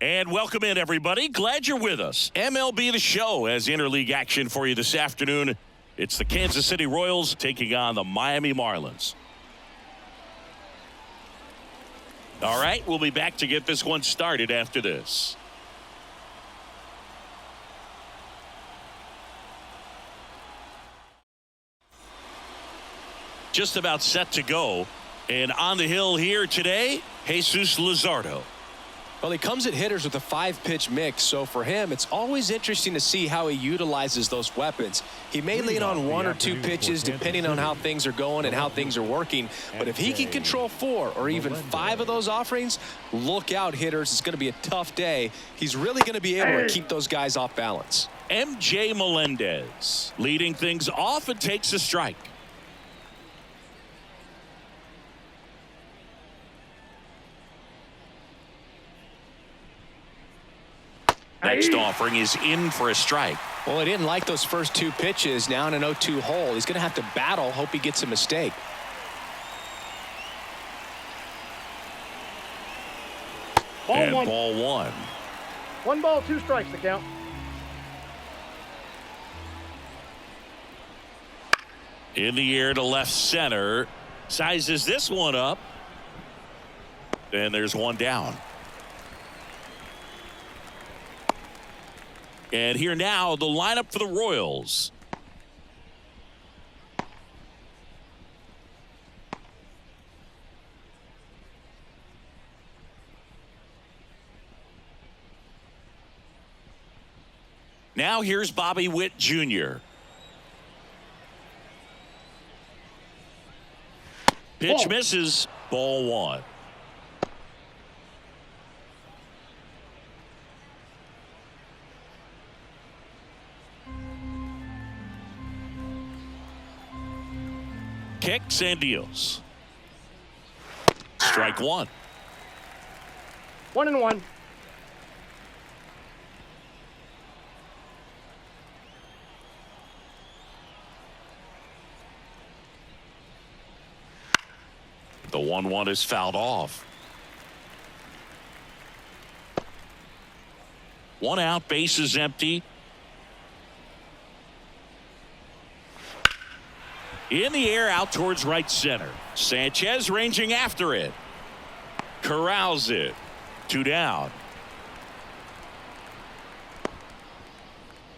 And welcome in, everybody. Glad you're with us. MLB The Show has interleague action for you this afternoon. It's the Kansas City Royals taking on the Miami Marlins. All right, we'll be back to get this one started after this. Just about set to go. And on the hill here today, Jesus Luzardo. Well, he comes at hitters with a 5-pitch mix, so for him, it's always interesting to see how he utilizes those weapons. He may lean on 1 or 2 pitches depending on how things are going and how things are working, but if he can control 4 or even 5 of those offerings, look out, hitters. It's going to be a tough day. He's really going to be able to keep those guys off balance. MJ Melendez leading things off and takes a strike. Next offering is in for a strike. Well, he didn't like those first 2 pitches. Now in an 0-2 hole, he's going to have to battle, hope he gets a mistake. Ball one. 1 ball, 2 strikes to count. In the air to left center. Sizes this one up. And there's one down. And here now, the lineup for the Royals. Now here's Bobby Witt Jr. Pitch misses. Ball 1. Kicks and deals. Strike 1. 1-1. The 1-1 is fouled off. 1 out, base is empty. In the air out towards right center. Sanchez ranging after it. Corrals it. 2 down.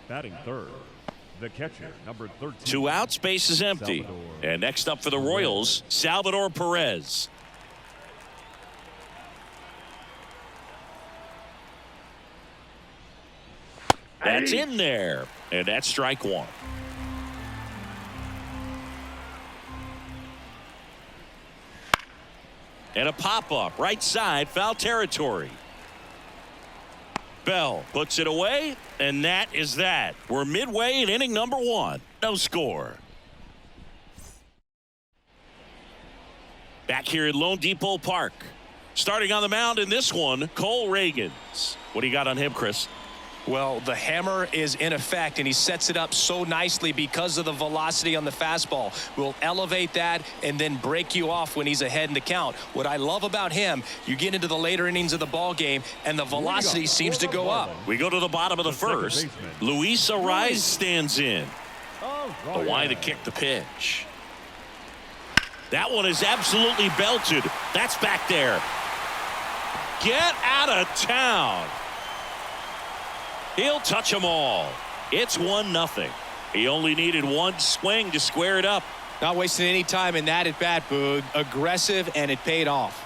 Batting third, the catcher, number 13. 2 outs, base is empty. Salvador. And next up for the Royals, Salvador Perez. That's in there. And that's strike 1. And a pop-up, right side, foul territory. Bell puts it away, and that is that. We're midway in inning number 1. No score. Back here at Lone Depot Park. Starting on the mound in this one, Cole Reagans. What do you got on him, Chris? Well, the hammer is in effect, and he sets it up so nicely because of the velocity on the fastball. Will elevate that and then break you off when he's ahead in the count. What I love about him, you get into the later innings of the ball game, and the velocity seems to go up. We go to the bottom of the first. Luis Arraez stands in. The wide to kick the pitch. That one is absolutely belted. That's back there. Get out of town. He'll touch them all. It's 1-0. He only needed 1 swing to square it up. Not wasting any time in that at bat, Boog. Aggressive, and it paid off.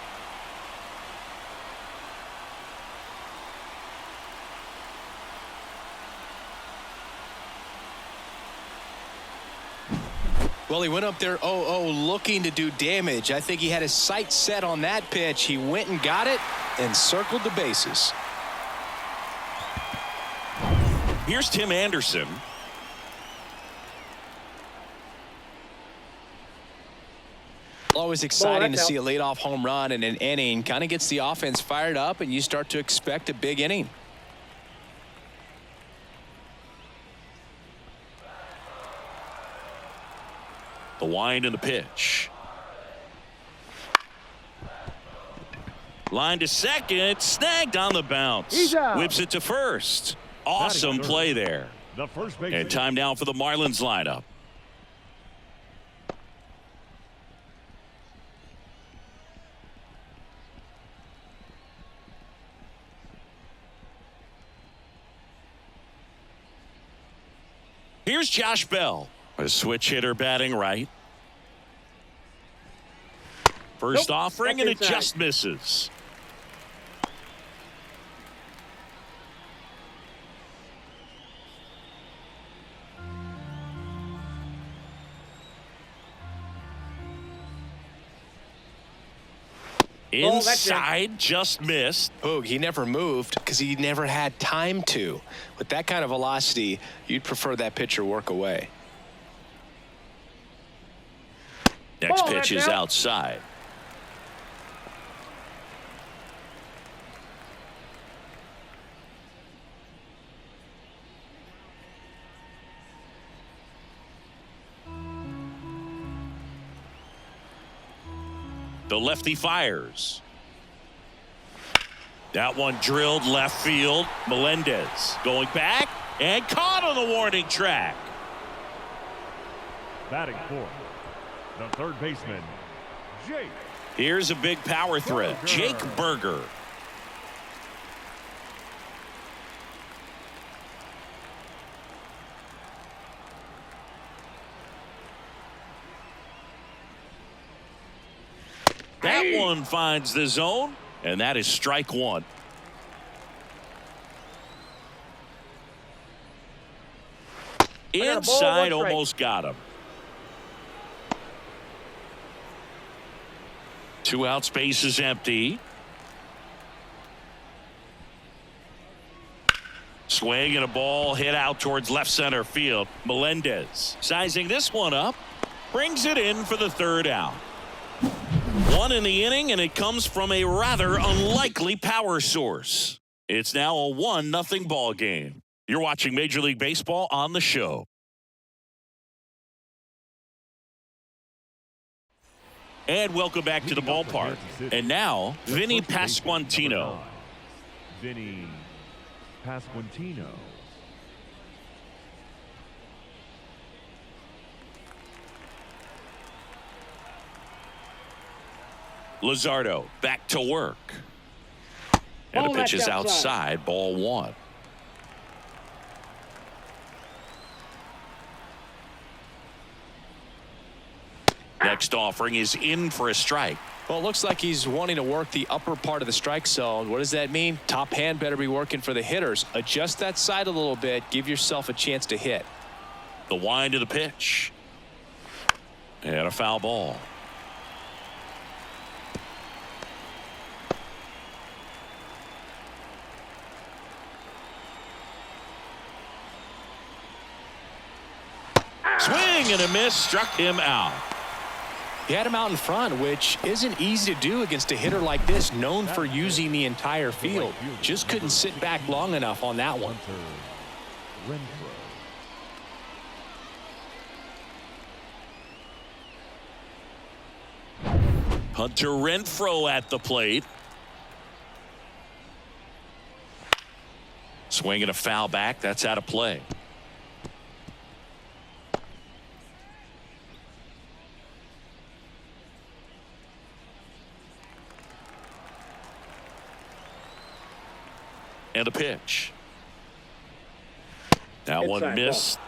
Well, he went up there 0-0 looking to do damage. I think he had his sights set on that pitch. He went and got it and circled the bases. Here's Tim Anderson. Always exciting to see a leadoff home run in an inning. Kind of gets the offense fired up, and you start to expect a big inning. The wind and the pitch. Line to second, snagged on the bounce. He's out. Whips it to first. Awesome play there. The first base. And time now for the Marlins lineup. Here's Josh Bell, a switch hitter batting right. First offering, and it just misses. Inside, just missed. Boog, he never moved because he never had time to. With that kind of velocity, you'd prefer that pitcher work away. Next pitch is outside. The lefty fires. That one drilled left field. Melendez going back and caught on the warning track. Batting fourth, the third baseman, Jake. Here's a big power threat, Jake Burger. That one finds the zone, and that is strike one. Inside, almost got him. 2 out, space is empty. Swing and a ball hit out towards left center field. Melendez sizing this one up, brings it in for the third out. One in the inning, and it comes from a rather unlikely power source. It's now a 1-0 ball game. You're watching Major League Baseball on the show. And welcome back to the ballpark. And now, Vinny Pasquantino. Vinny Pasquantino. Luzardo back to work. And the pitch is outside, ball one. Next offering is in for a strike. Well, it looks like he's wanting to work the upper part of the strike zone. What does that mean? Top hand better be working for the hitters. Adjust that side a little bit. Give yourself a chance to hit. The wind of the pitch. And a foul ball. Swing and a miss, struck him out. He had him out in front, which isn't easy to do against a hitter like this, known for using the entire field. Just couldn't sit back long enough on that one. Hunter Renfroe at the plate. Swing and a foul back. That's out of play. And a pitch. That one missed.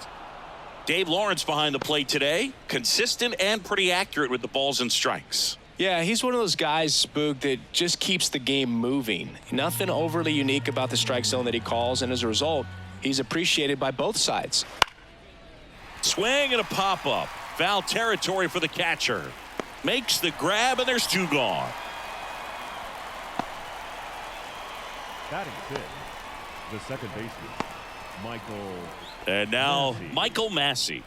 Dave Lawrence behind the plate today. Consistent and pretty accurate with the balls and strikes. Yeah, he's one of those guys, Boog, that just keeps the game moving. Nothing overly unique about the strike zone that he calls, and as a result, he's appreciated by both sides. Swing and a pop-up. Foul territory for the catcher. Makes the grab, and there's two gone. Batting fifth, the second baseman, Michael. And now Michael Massey.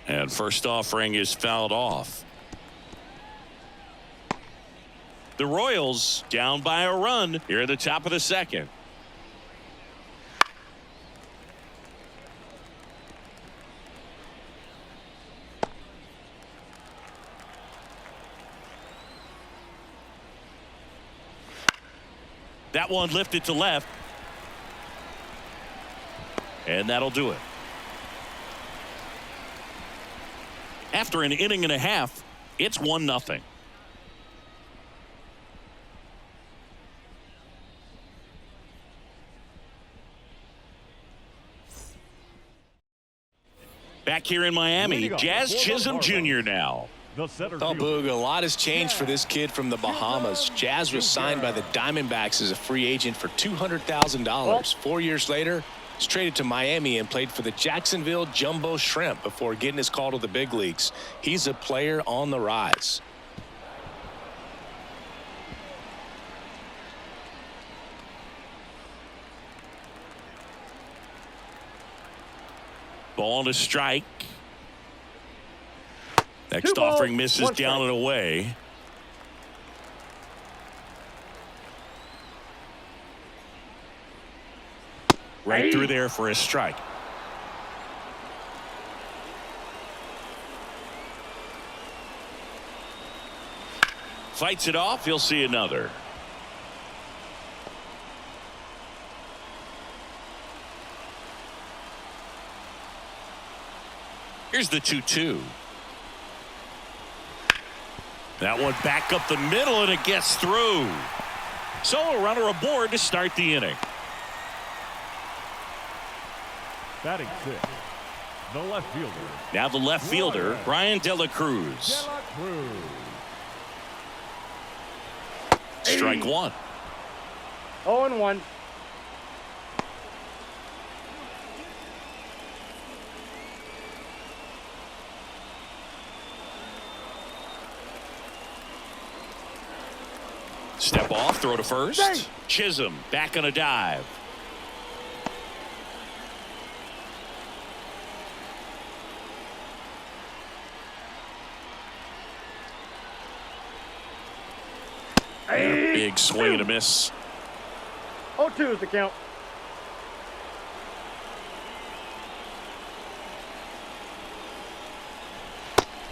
And first offering is fouled off. The Royals down by a run here at the top of the second. That one lifted to left. And that'll do it. After an inning and a half, it's 1-0. Back here in Miami, Jazz Chisholm Jr. now. The center Oh, fielder. Boog, a lot has changed for this kid from the Bahamas. Jazz was signed by the Diamondbacks as a free agent for $200,000. 4 years later, he's traded to Miami and played for the Jacksonville Jumbo Shrimp before getting his call to the big leagues. He's a player on the rise. Ball to strike. Next offering misses down and away. Right through there for a strike. Fights it off. He'll see another. Here's the 2-2. That one back up the middle, and it gets through. So a runner aboard to start the inning. Batting sixth, the left fielder. Now the left fielder, Brian De La Cruz. De La Cruz. Strike one. 0-1. Step off, throw to first. Chisholm back on a dive. Big swing and a miss. 0-2 is the count.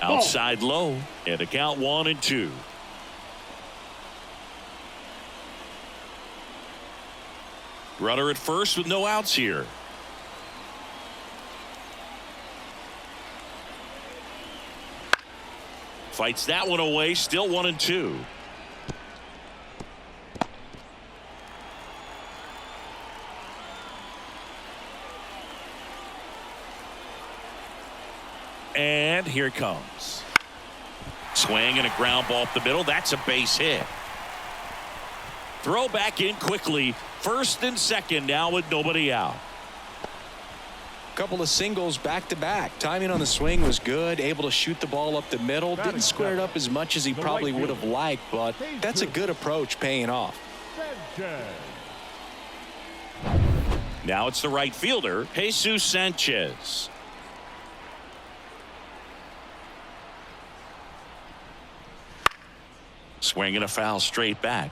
Outside low, and a count 1-2. Runner at first with no outs here. Fights that one away, still 1-2. And here it comes. Swing and a ground ball up the middle. That's a base hit. Throw back in quickly. First and second now with nobody out. Couple of singles back to back. Timing on the swing was good. Able to shoot the ball up the middle. Didn't square it up as much as he probably would have liked, but that's a good approach paying off. Now it's the right fielder, Jesus Sanchez. Swing and a foul straight back.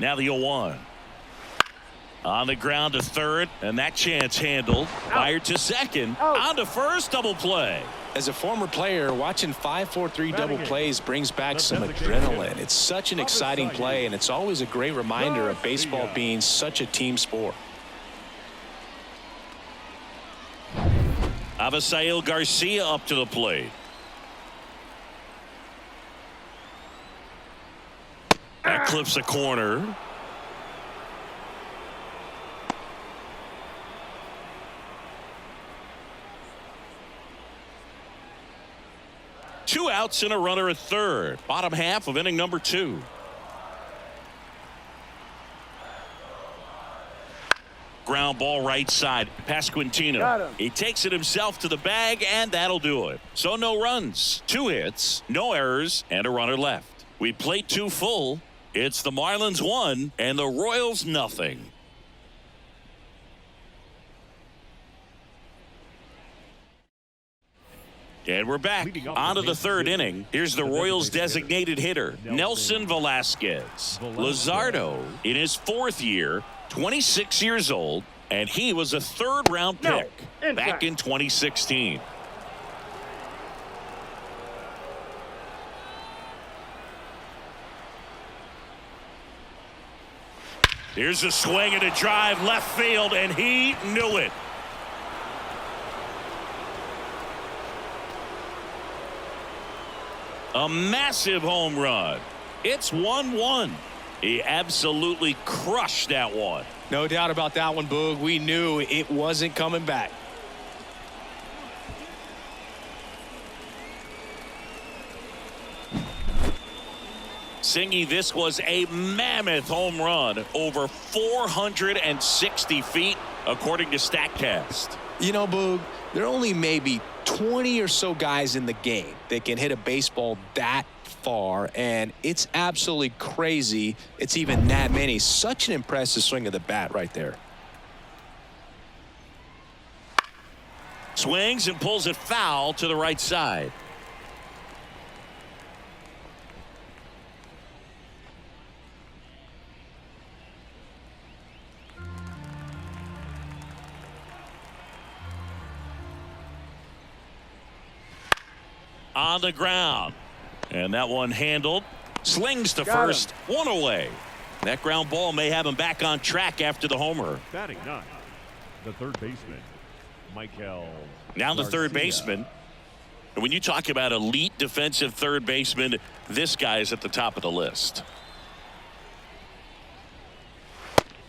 Now the 0-1. On the ground to third, and that chance handled. Fired to second. On to first, double play. As a former player, watching 5-4-3 double plays brings back some adrenaline. It's such an exciting play, and it's always a great reminder of baseball being such a team sport. Avisail Garcia up to the plate. That clips a corner. Two outs and a runner at third. Bottom half of inning number 2. Ground ball right side. Pasquantino. He takes it himself to the bag, and that'll do it. So no runs, 2 hits, no errors, and a runner left. We played 2 full. It's the Marlins 1 and the Royals nothing. And we're back on to the third inning. Here's the Royals' designated hitter, Nelson Velasquez. Luzardo in his fourth year, 26 years old, and he was a third-round pick back in 2016. Here's a swing and a drive left field, and he knew it. A massive home run. It's 1-1. He absolutely crushed that one. No doubt about that one, Boog. We knew it wasn't coming back. Singy, this was a mammoth home run, over 460 feet, according to StatCast. You know, Boog, there are only maybe 20 or so guys in the game that can hit a baseball that far, and it's absolutely crazy it's even that many. Such an impressive swing of the bat right there. Swings and pulls it foul to the right side. On the ground, and that one handled. Slings to first, one away. That ground ball may have him back on track after the homer. Batting ninth, the third baseman, Michael. Now the third baseman. And when you talk about elite defensive third baseman, this guy is at the top of the list.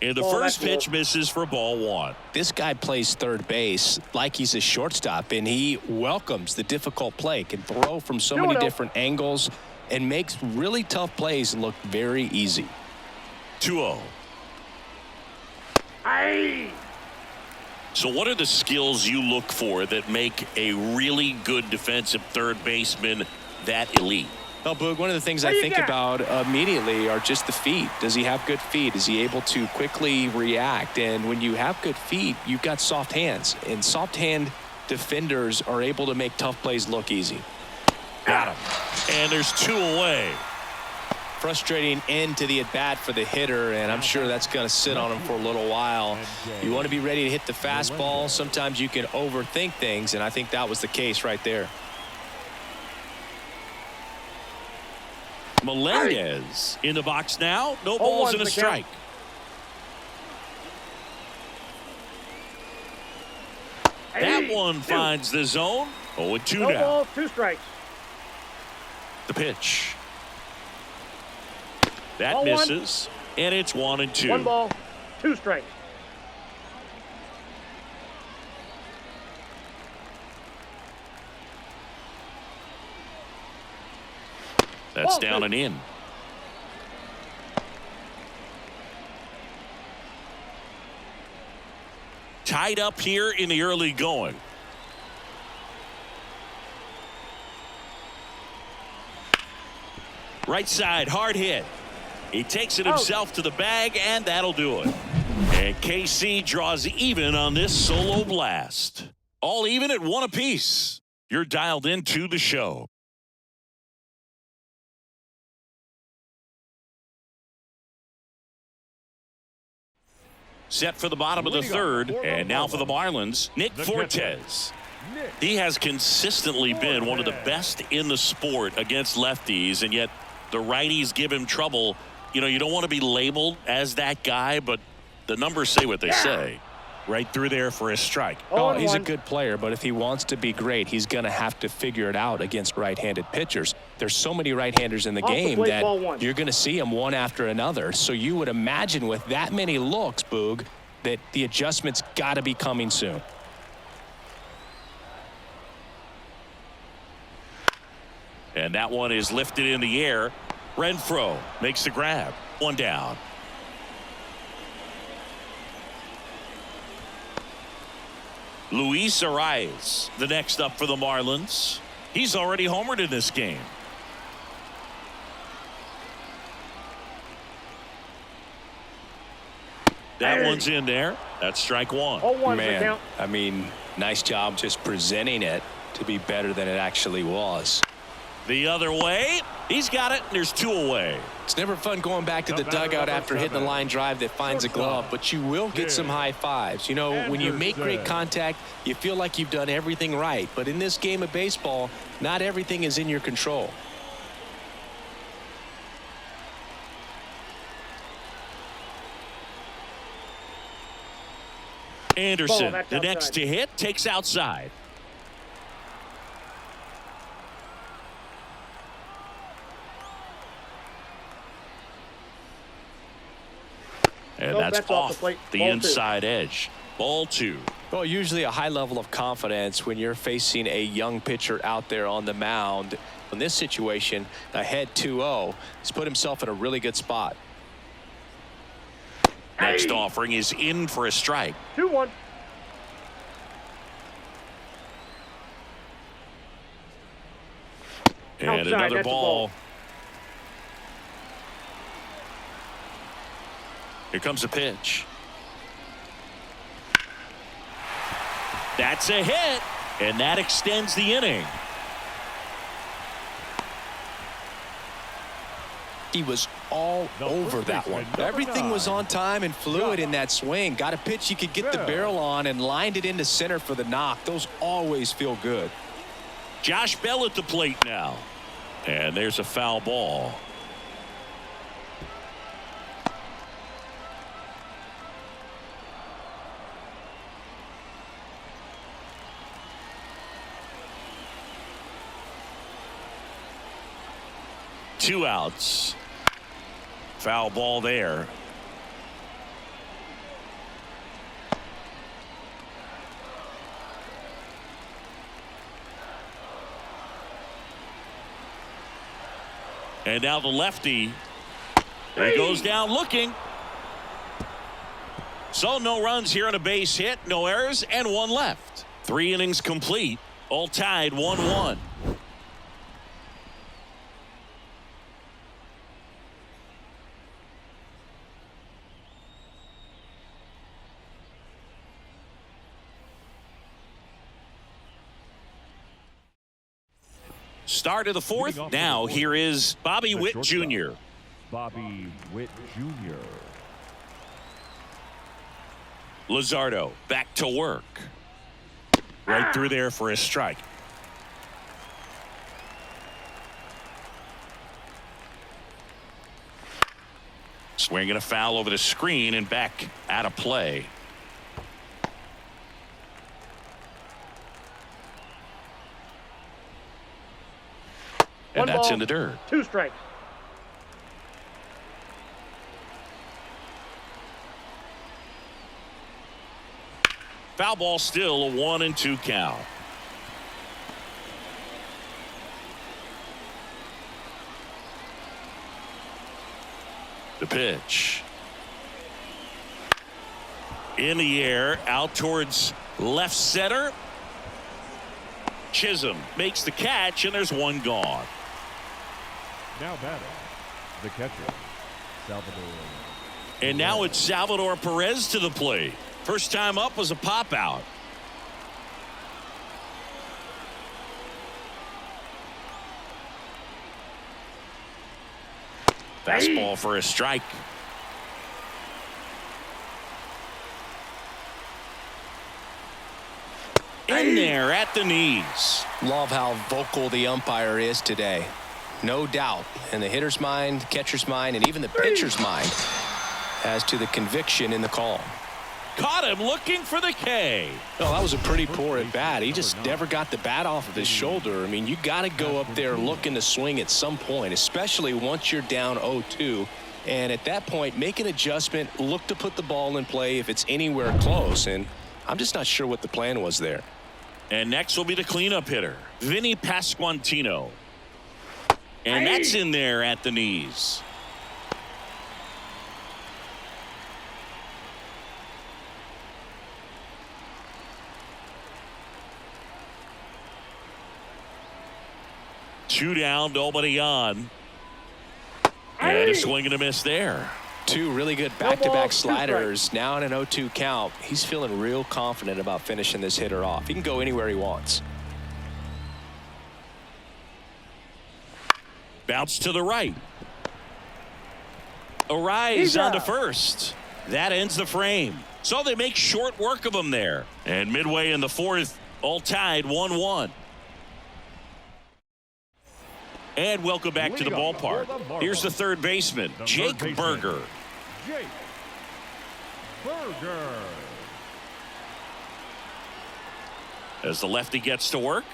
And the first pitch misses for ball one. This guy plays third base like he's a shortstop, and he welcomes the difficult play, can throw from so many different angles, and makes really tough plays look very easy. 2-0. So what are the skills you look for that make a really good defensive third baseman that elite? Well, Boog, one of the things I think about immediately are just the feet. Does he have good feet? Is he able to quickly react? And when you have good feet, you've got soft hands. And soft hand defenders are able to make tough plays look easy. Got him. And there's two away. Frustrating end to the at-bat for the hitter, and I'm sure that's going to sit on him for a little while. You want to be ready to hit the fastball. Sometimes you can overthink things, and I think that was the case right there. Melendez in the box now. No balls and a strike. That one finds the zone. 0-2 now. No balls, 2 strikes. The pitch. That misses. And it's 1-2. 1 ball, 2 strikes. That's down and in. Tied up here in the early going. Right side, hard hit. He takes it himself to the bag, and that'll do it. And KC draws even on this solo blast. All even at 1 apiece. You're dialed into the show. Set for the bottom of the third, and now for the Marlins, Nick Fortes. He has consistently been one of the best in the sport against lefties, and yet the righties give him trouble. You know, you don't want to be labeled as that guy, but the numbers say what they say. Right through there for a strike. Oh, he's a good player, but if he wants to be great, he's going to have to figure it out against right-handed pitchers. There's so many right-handers in the game that you're going to see them one after another. So you would imagine with that many looks, Boog, that the adjustment's got to be coming soon. And that one is lifted in the air. Renfroe makes the grab. 1 down. Luis Arias, the next up for the Marlins. He's already homered in this game. That one's in there. That's strike 1. Oh, man, I mean, nice job just presenting it. to be better than it actually was. The other way. He's got it, and there's 2 away. It's never fun going back to the dugout after hitting the line drive that finds a glove, but you will get some high fives. You know, when you make great contact, you feel like you've done everything right. But in this game of baseball, not everything is in your control. Anderson, the next to hit, takes outside. And that's off the inside edge. Ball 2. Well, usually a high level of confidence when you're facing a young pitcher out there on the mound. In this situation, ahead 2-0, he's put himself in a really good spot. Next offering is in for a strike. 2-1. And another ball. Here comes a pitch. That's a hit, and that extends the inning. He was all over that one. Everything was on time and fluid in that swing. Got a pitch he could get the barrel on and lined it into center for the knock. Those always feel good. Josh Bell at the plate now. And there's a foul ball. Two outs. Foul ball there. And now the lefty. He goes down looking. So no runs here on a base hit, no errors, and 1 left. 3 innings complete, all tied 1-1. Start of the 4th. Now here is Bobby Witt Jr. Bobby Witt Jr. Luzardo back to work. Right through there for a strike. Swinging a foul over the screen and back out of play. And that's in the dirt. 2 strikes. Foul ball, still a 1-2 count. The pitch. In the air, out towards left center. Chisholm makes the catch, and there's 1 gone. Now batting, the catcher, Salvador. And now it's Salvador Perez to the plate. First time up was a pop out. Fastball for a strike. In there at the knees. Love how vocal the umpire is today. No doubt in the hitter's mind, catcher's mind, and even the pitcher's mind as to the conviction in the call. Caught him looking for the K. Oh, that was a pretty poor at bat. He just never got the bat off of his shoulder. I mean, you got to go up there looking to swing at some point, especially once you're down 0-2. And at that point, make an adjustment, look to put the ball in play if it's anywhere close. And I'm just not sure what the plan was there. And next will be the cleanup hitter, Vinny Pasquantino. And that's in there at the knees. Two down, nobody on. And a swing and a miss there. 2 really good back-to-back sliders. Now in an 0-2 count. He's feeling real confident about finishing this hitter off. He can go anywhere he wants. Bounce to the right. A rise onto first. That ends the frame. So they make short work of him there. And midway in the fourth, all tied 1-1. And welcome back to the ballpark. Here's the third baseman, Jake Burger. Jake Burger. As the lefty gets to work.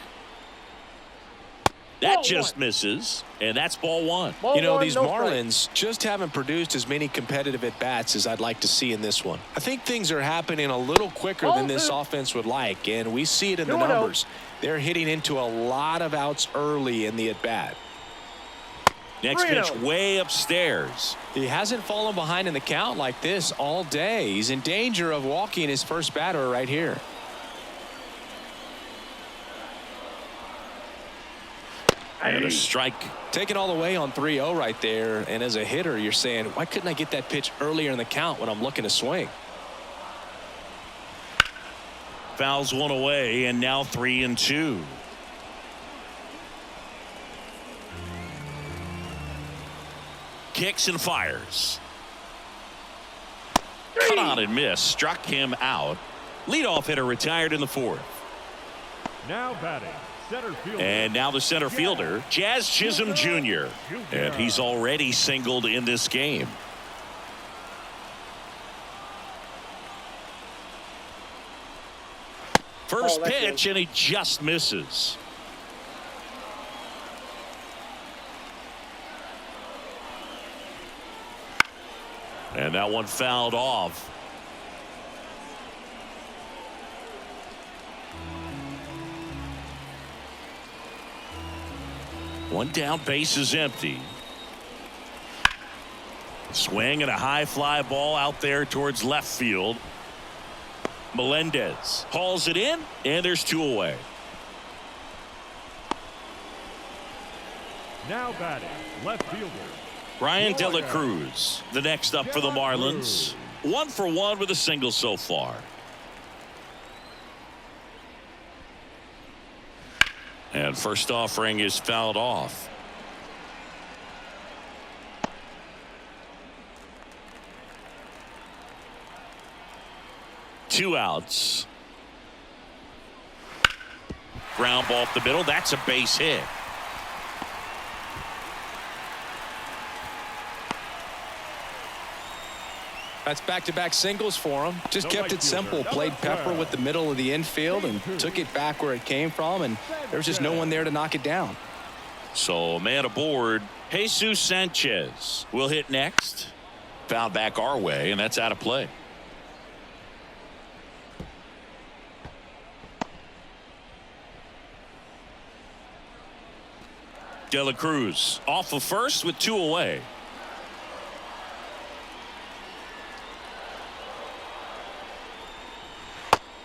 That just misses, and that's ball one. You know, these Marlins just haven't produced as many competitive at-bats as I'd like to see in this one. I think things are happening a little quicker than this offense would like, and we see it in the numbers. They're hitting into a lot of outs early in the at-bat. Next pitch way upstairs. He hasn't fallen behind in the count like this all day. He's in danger of walking his first batter right here. And a strike. Taken all the way on 3-0 right there. And as a hitter, you're saying, why couldn't I get that pitch earlier in the count when I'm looking to swing? Fouls one away, and now 3-2. Kicks and fires. Cut on and miss. Struck him out. Leadoff hitter retired in the fourth. Now batting. Center fielder. And now the center fielder, Jazz Chisholm Jr. And he's already singled in this game. First pitch, and he just misses. And that one fouled off. One down, base is empty. Swing and a high fly ball out there towards left field. Melendez hauls it in, and there's two away. Now batting, left fielder. Brian De La Cruz, the next up for the Marlins. 1 for 1 with a single so far. And first offering is fouled off. Two outs. Ground ball up the middle. That's a base hit. That's back-to-back singles for him. Just kept it simple. Played pepper with the middle of the infield and took it back where it came from, and there was just no one there to knock it down. So man aboard. Jesus Sanchez will hit next. Foul back our way, and that's out of play. De La Cruz off of first with two away.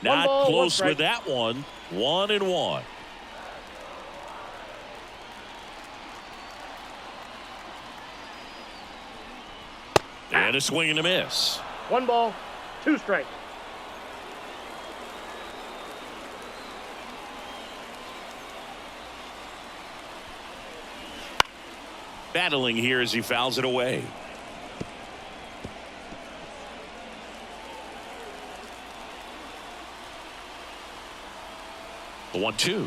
Not close with that one. 1-1. And a swing and a miss. 1 ball, 2 strikes. Battling here as he fouls it away. The 1-2.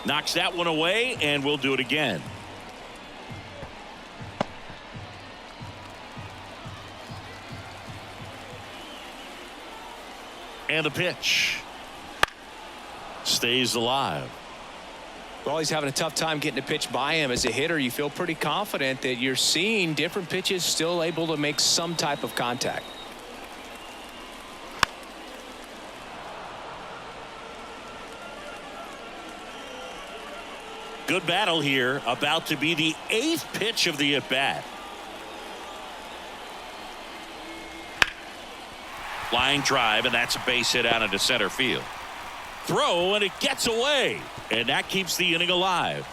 Knocks that one away, and we'll do it again. And the pitch. Stays alive. Well, he's having a tough time getting a pitch by him. As a hitter, you feel pretty confident that you're seeing different pitches still able to make some type of contact. Good battle here. About to be the 8th pitch of the at-bat. Line drive, and that's a base hit out into center field. Throw, and it gets away. And that keeps the inning alive.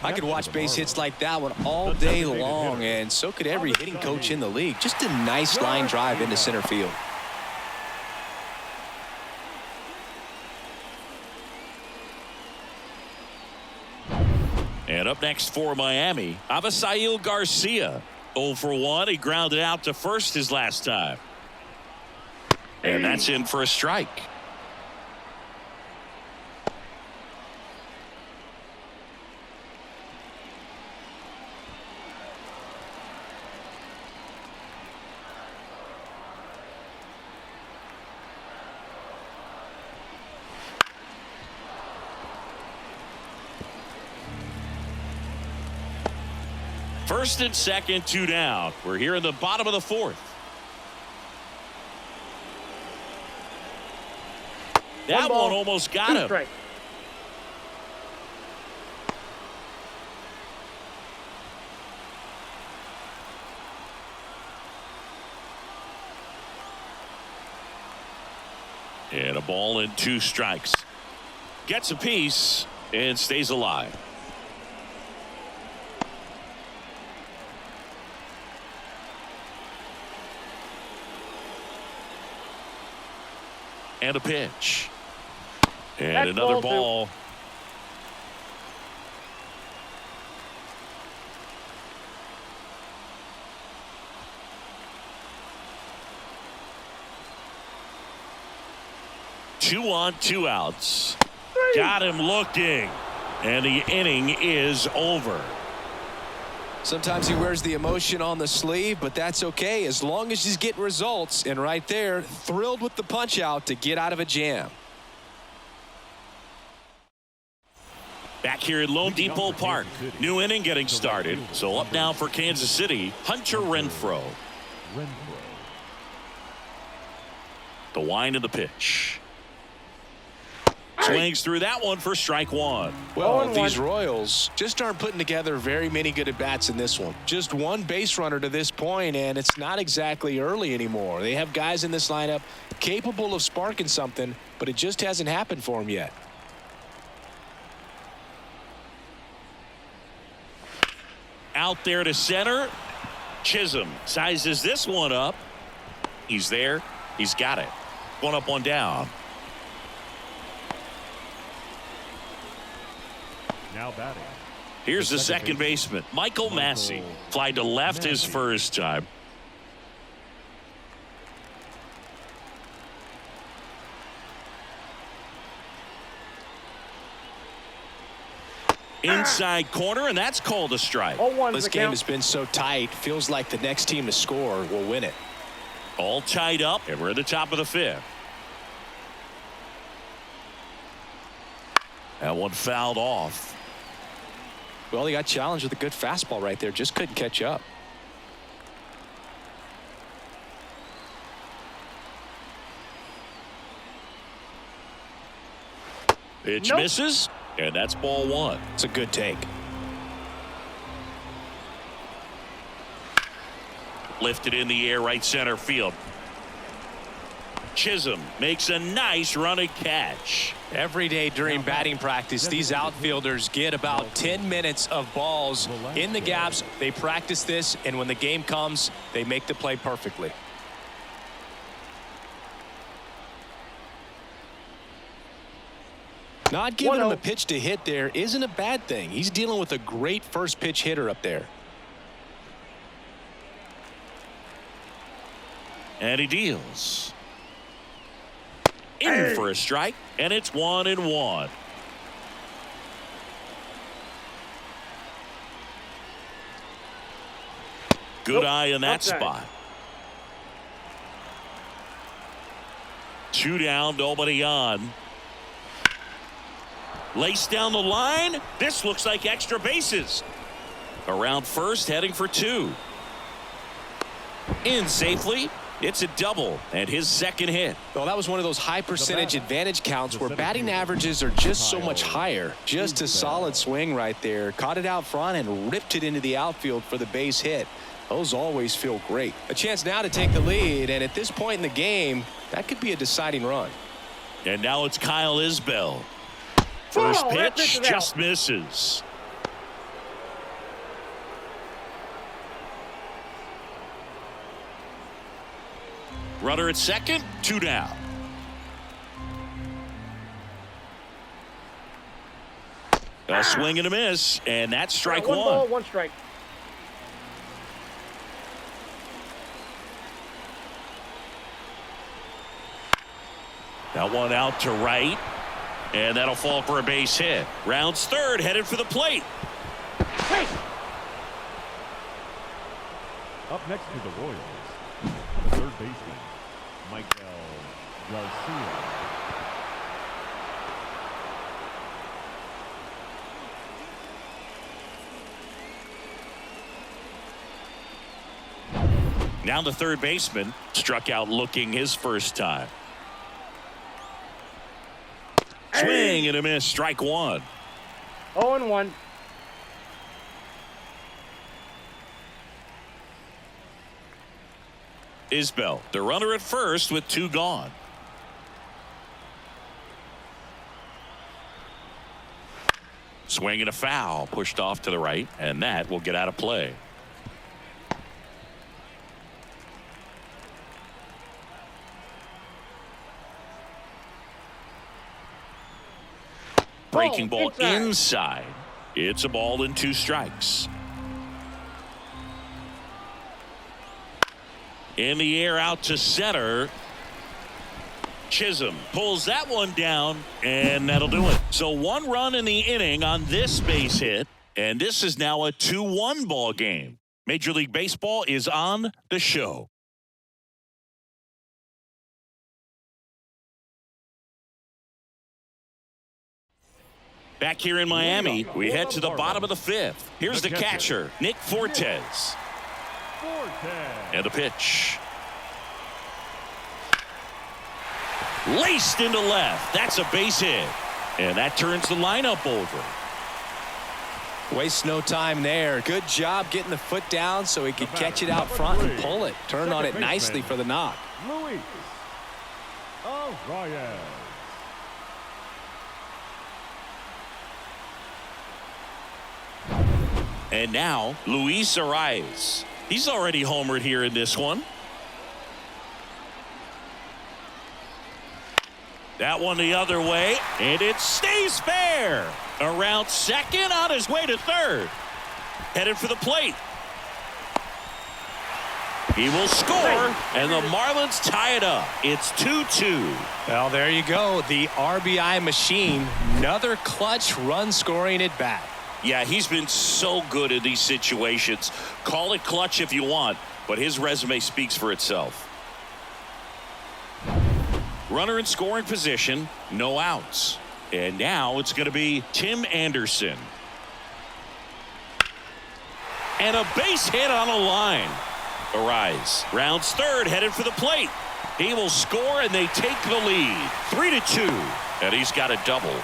I could watch base hits like that one all day long, and so could every hitting coach in the league. Just a nice line drive into center field. up next for Miami, Avisail Garcia. 0 for 1. He grounded out to first his last time. And that's in for a strike. First and second, 2 down. We're here in the bottom of the 4th. That one almost got him. Strike. And a ball and 2 strikes. Gets a piece and stays alive. And a pitch. And That's another ball ball. Two on, 2 outs. Got him looking. And the inning is over. Sometimes he wears the emotion on the sleeve, but that's okay as long as he's getting results. And right there, thrilled with the punch out to get out of a jam. Back here at Lone Depot Park. New inning getting started. So up now for Kansas City, Hunter Renfroe. The wind of the pitch. Swings through that one for strike 1. Well, these Royals just aren't putting together very many good at-bats in this one. Just one base runner to this point, and it's not exactly early anymore. They have guys in this lineup capable of sparking something, but it just hasn't happened for them yet. Out there to center. Chisholm sizes this one up. He's there. He's got it. 1 up, 1 down. Now batting. Here's the second baseman, Michael Massey. Fly to left his first time. Inside corner, and that's called a strike. This game has been so tight. Feels like the next team to score will win it. All tied up, and we're at the top of the 5th. That one fouled off. Well, he got challenged with a good fastball right there. Just couldn't catch up. Pitch misses, and that's ball 1. It's a good take. Lifted in the air, right center field. Chisholm makes a nice running catch. Every day during batting practice, these outfielders get about 10 minutes of balls in the gaps. They practice this, and when the game comes, they make the play perfectly. Not giving him a pitch to hit there isn't a bad thing. He's dealing with a great first pitch hitter up there. And he deals. In for a strike, and it's 1-1. Good eye in that spot. 2 down, nobody on. Lace down the line. This looks like extra bases. Around first, heading for 2. In safely. It's a double and his second hit. Well, that was one of those high percentage advantage counts where batting averages are just so much higher. Just a solid swing right there. Caught it out front and ripped it into the outfield for the base hit. Those always feel great. A chance now to take the lead, and at this point in the game, that could be a deciding run. And now it's Kyle Isbell. First pitch just misses. Runner at second, 2 down. A swing and a miss, and that's strike One one. ball, one strike. That one out to right, and that'll fall for a base hit. Rounds third, headed for the plate. Hey! Up next to the Royals, the third baseman, Lolzz. Now the third baseman struck out looking his first time. Swing and a miss, strike one. 0-1. Isbell, the runner at first with two gone. Swing and a foul, pushed off to the right, and that will get out of play. Breaking ball inside. It's a ball and two strikes. In the air out to center. Chisholm pulls that one down, and that'll do it. So one run in the inning on this base hit, and this is now a 2-1 ball game. Major League Baseball is on the show. Back here in Miami, we head to the bottom of the fifth. Here's the catcher, Nick Fortes. And a pitch. Laced into left. That's a base hit. And that turns the lineup over. Waste no time there. Good job getting the foot down so he could catch it out front and pull it. Turn on it nicely for the knock. Luis Arraez. And now, Luis Arraez. He's already homered here in this one. That one the other way, and it stays fair. Around second, on his way to third. Headed for the plate. He will score, and the Marlins tie it up. It's 2-2. Well, there you go. The RBI machine. Another clutch run scoring at bat. Yeah, he's been so good in these situations. Call it clutch if you want, but his resume speaks for itself. Runner in scoring position, no outs. And now it's going to be Tim Anderson. And a base hit on a line. Arraez rounds third, headed for the plate. He will score, and they take the lead. 3-2. And he's got a double.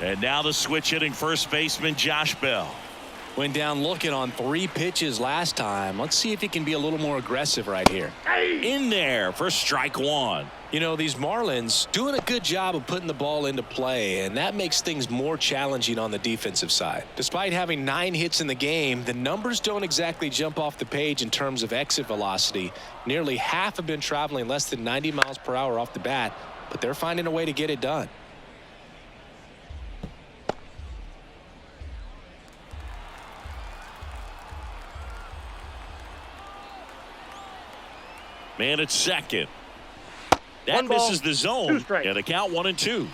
And now the switch hitting first baseman Josh Bell. Went down looking on 3 pitches last time. Let's see if he can be a little more aggressive right here. In there for strike one. You know, these Marlins doing a good job of putting the ball into play, and that makes things more challenging on the defensive side. Despite having 9 hits in the game, the numbers don't exactly jump off the page in terms of exit velocity. Nearly half have been traveling less than 90 miles per hour off the bat, but they're finding a way to get it done. Man at second. That misses the zone, and the count 1-2.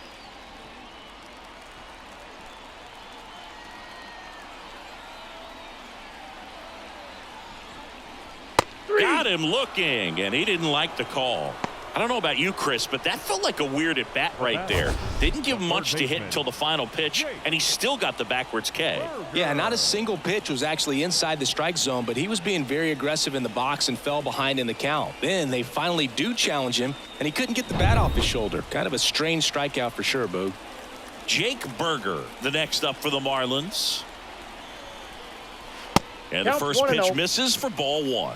Got him looking, and he didn't like the call. I don't know about you, Chris, but that felt like a weird at bat right there. Didn't give him much to hit until the final pitch, and he still got the backwards K. Yeah, not a single pitch was actually inside the strike zone, but he was being very aggressive in the box and fell behind in the count. Then they finally do challenge him, and he couldn't get the bat off his shoulder. Kind of a strange strikeout for sure, Boog. Jake Berger, the next up for the Marlins. And the first pitch misses for ball one.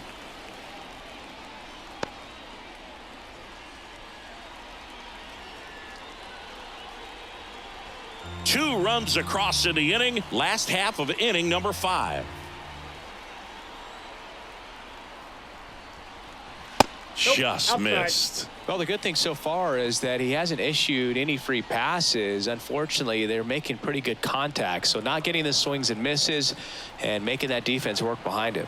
2 runs across in the inning. Last half of inning number 5. Just missed. Well, the good thing so far is that he hasn't issued any free passes. Unfortunately, they're making pretty good contact, so not getting the swings and misses and making that defense work behind him.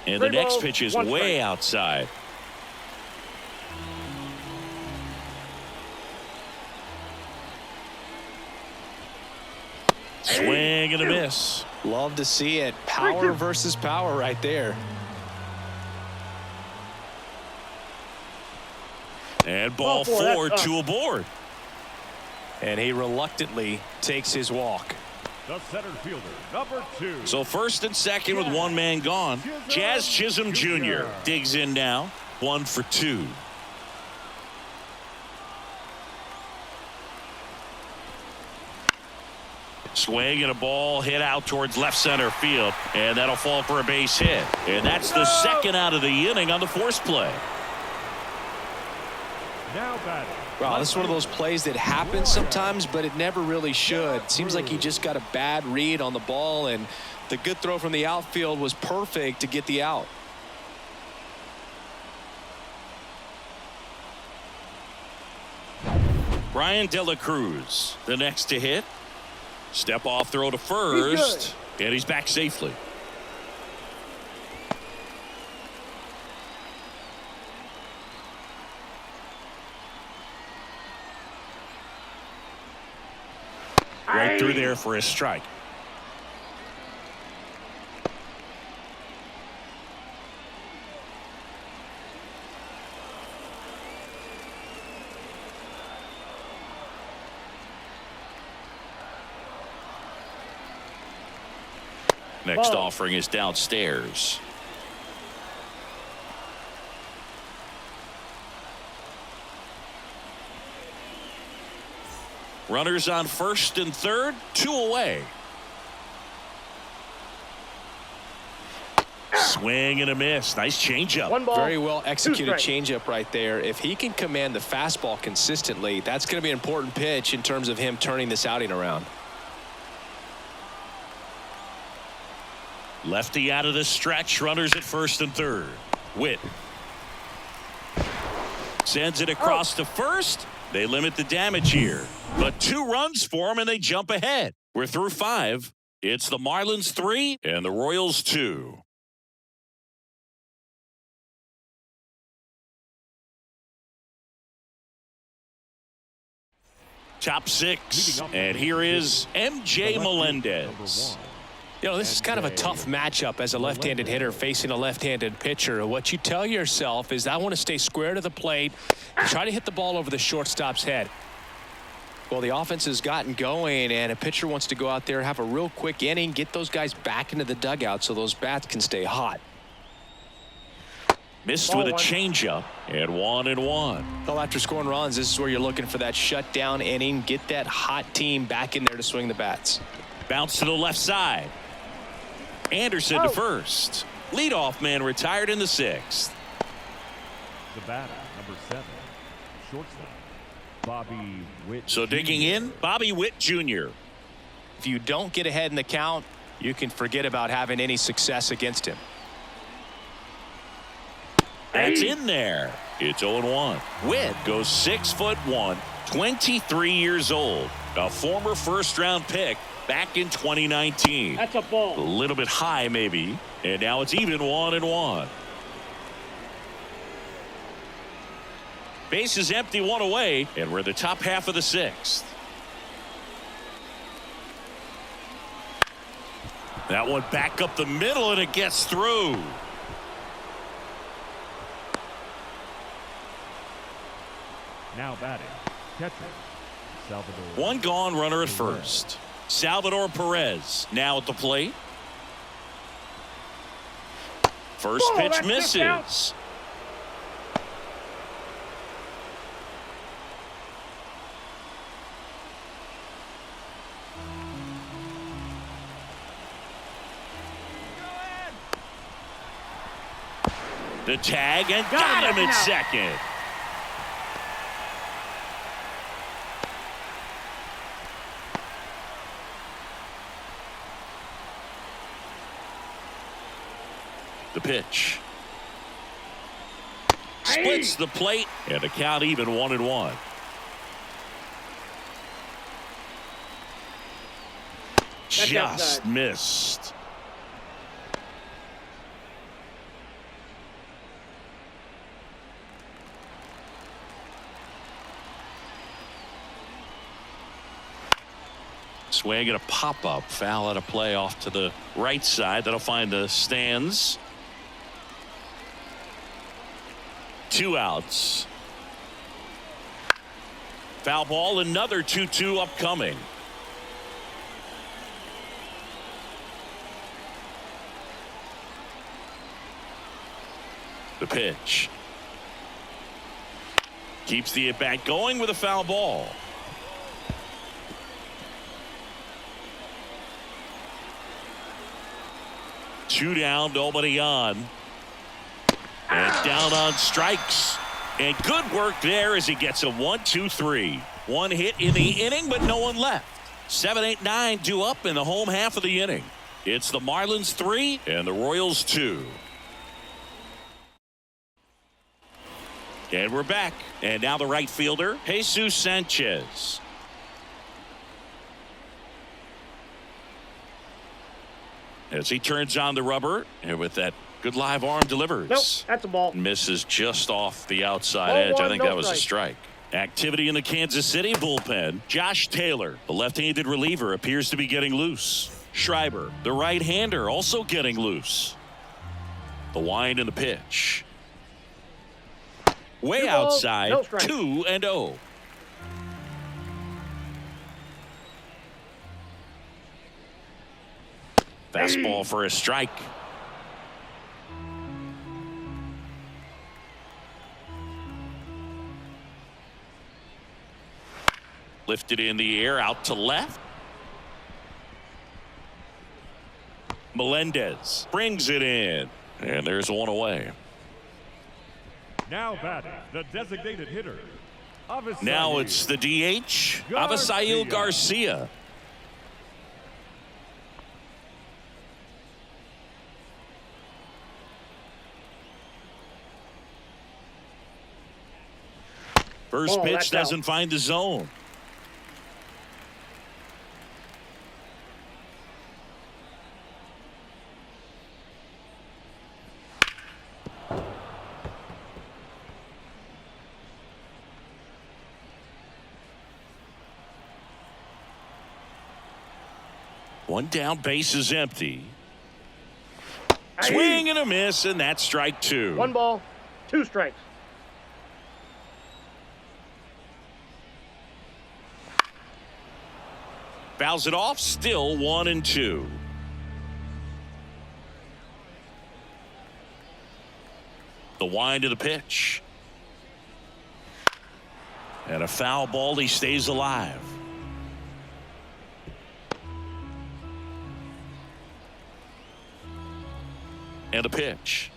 And the next pitch is way outside. Swing and a miss. Love to see it. Power versus power right there. And ball 4, 2 aboard. And he reluctantly takes his walk. The center fielder, number 2. So first and second with 1 man gone. Jazz Chisholm Jr. digs in now. 1 for 2. Swing and a ball hit out towards left center field. And that'll fall for a base hit. And that's the second out of the inning on the force play. Now batting. Wow, this is one of those plays that happens sometimes, but it never really should. Seems like he just got a bad read on the ball, and the good throw from the outfield was perfect to get the out. Brian De La Cruz, the next to hit. Step off throw to first, and he's back safely. Right through there for a strike. Next offering is downstairs. Runners on first and third, 2 away. Swing and a miss. Nice changeup. Very well executed changeup right there. If he can command the fastball consistently, that's going to be an important pitch in terms of him turning this outing around. Lefty out of the stretch. Runners at first and third. Witt sends it across to first. They limit the damage here, but 2 runs for them and they jump ahead. We're through 5. It's the Marlins 3 and the Royals 2. Top 6, and here is MJ Melendez. You know, this is kind of a tough matchup as a left-handed hitter facing a left-handed pitcher. What you tell yourself is, I want to stay square to the plate and try to hit the ball over the shortstop's head. Well, the offense has gotten going, and a pitcher wants to go out there, have a real quick inning, get those guys back into the dugout so those bats can stay hot. Missed with a changeup, and 1-1. Well, after scoring runs, this is where you're looking for that shutdown inning, get that hot team back in there to swing the bats. Bounce to the left side. Anderson to first. Leadoff man retired in the 6th. The batter, number 7, shortstop, Bobby Witt. So digging in, Bobby Witt Jr. If you don't get ahead in the count, you can forget about having any success against him. That's in there. It's 0-1. Witt goes 6'1", 23 years old. A former first-round pick back in 2019. That's a ball. A little bit high, maybe. And now it's even 1-1. Base is empty, 1 away, and we're in the top half of the 6th. That one back up the middle, and it gets through. Now batting, catcher, Salvador. 1 gone, runner at first. Salvador Perez now at the plate. First pitch misses. The tag, and got him at second. The pitch. Splits the plate, and the count even 1-1. Just missed. Swing and a pop-up. Foul out of play off to the right side. That'll find the stands. 2 outs. Foul ball, another 2-2 upcoming. The pitch. Keeps the at-bat going with a foul ball. Two down, nobody on. And down on strikes. And good work there as he gets a 1-2-3. One hit in the inning, but no one left. 7, 8, 9 due up in the home half of the inning. It's the Marlins 3 and the Royals 2. And we're back. And now the right fielder, Jesus Sanchez. As he turns on the rubber, and with that good live arm delivers. Nope, that's a ball. Misses just off the outside edge. I think that was a strike. Activity in the Kansas City bullpen. Josh Taylor, the left-handed reliever, appears to be getting loose. Schreiber, the right-hander, also getting loose. The wind and the pitch. Way outside, 2-0. Fastball for a strike. Lifted in the air, out to left. Melendez brings it in, and there's one away. Now batting, the designated hitter. Now it's the DH, Avisail Garcia. First pitch doesn't find the zone. One down, base is empty. Swing and a miss, and that's strike 2. 1 ball, 2 strikes. Fouls it off, still 1-2. The wind of the pitch. And a foul ball, he stays alive. And a pitch.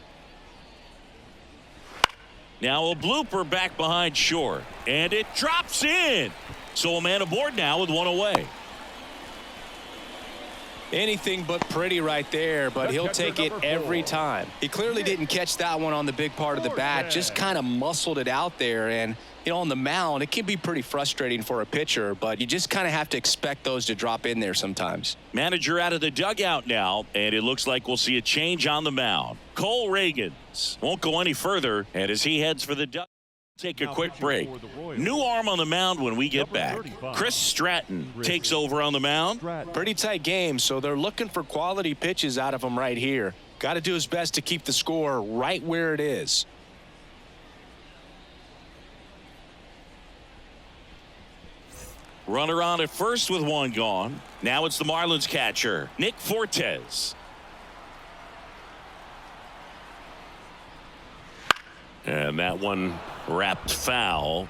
Now a blooper back behind short. And it drops in. So a man aboard now with one away. Anything but pretty right there, but he'll take it every time. He clearly didn't catch that one on the big part of the bat, just kind of muscled it out there. And, you know, on the mound, it can be pretty frustrating for a pitcher, but you just kind of have to expect those to drop in there sometimes. Manager out of the dugout now, and it looks like we'll see a change on the mound. Cole Reagans won't go any further, and as he heads for the dugout, take a quick break. New arm on the mound when we get back. Chris Stratton takes over on the mound. Pretty tight game, so they're looking for quality pitches out of him right here. Got to do his best to keep the score right where it is. Runner on at first with one gone. Now it's the Marlins catcher, Nick Fortes. And that one wrapped foul.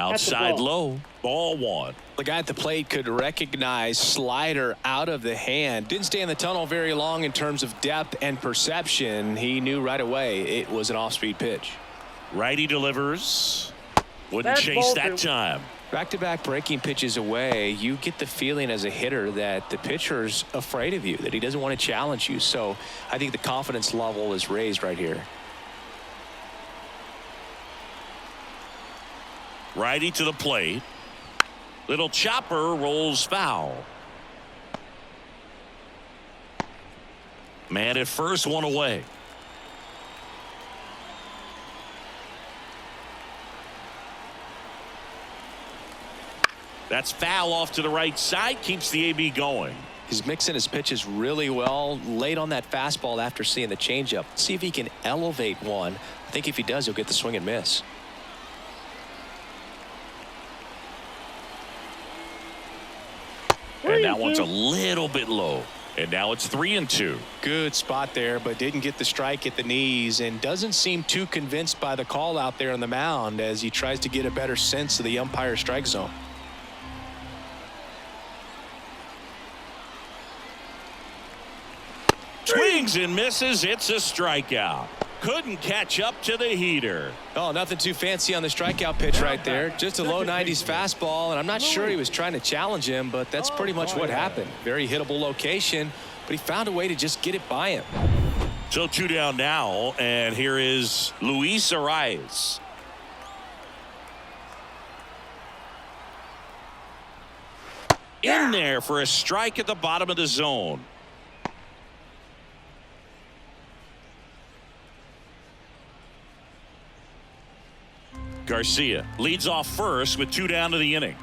Outside ball. low, ball one. The guy at the plate could recognize slider out of the hand. Didn't stay in the tunnel very long in terms of depth and perception. He knew right away it was an off-speed pitch. Righty delivers. Wouldn't That's chase ball that two. time. Back-to-back breaking pitches away, you get the feeling as a hitter that the pitcher's afraid of you, that he doesn't want to challenge you. So I think the confidence level is raised right here. Righty to the plate. Little chopper rolls foul. Man at first, one away. That's foul off to the right side. Keeps the AB going. He's mixing his pitches really well. Late on that fastball after seeing the changeup. See if he can elevate one. I think if he does, he'll get the swing and miss. And that one's a little bit low. And now it's 3-2. Good spot there, but didn't get the strike at the knees and doesn't seem too convinced by the call out there on the mound as he tries to get a better sense of the umpire strike zone. Swings and misses. It's a strikeout. Couldn't catch up to the heater. Oh, nothing too fancy on the strikeout pitch right there. Just a low 90s fastball, and I'm not sure he was trying to challenge him, but that's pretty much what happened. Very hittable location, but he found a way to just get it by him. So 2 down now, and here is Doris-Rose. In there for a strike at the bottom of the zone. Garcia leads off first with 2 down to the inning.